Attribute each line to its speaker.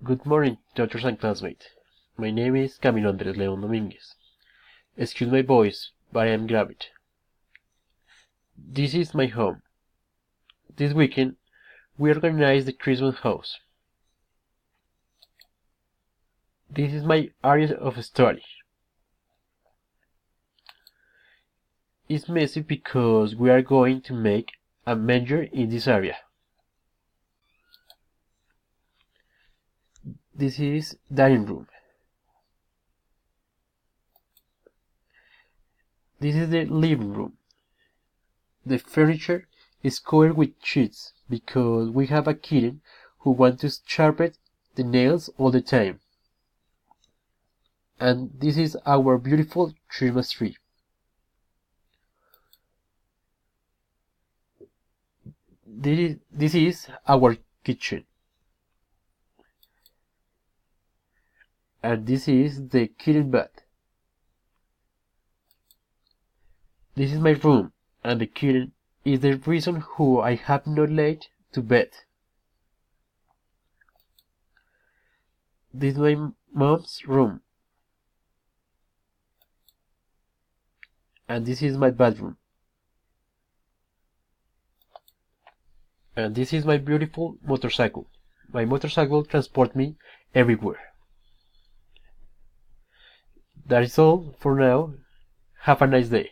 Speaker 1: Good morning, teachers and classmates. My name is Camilo Andrés León Domínguez. Excuse my voice, but I am gravid. This is my home. This weekend, we organized the Christmas house. This is my area of study. It's messy because we are going to make a manger in this area. This is dining room. This is the living room. The furniture is covered with sheets because we have a kitten who wants to sharpen the nails all the time. And this is our beautiful Christmas tree. This is our kitchen. And this is the kitten bed. This is my room, and the kitten is the reason who I have not laid to bed. This is my mom's room. And this is my bathroom. And this is my beautiful motorcycle. My motorcycle transports me everywhere. That is all for now. Have a nice day.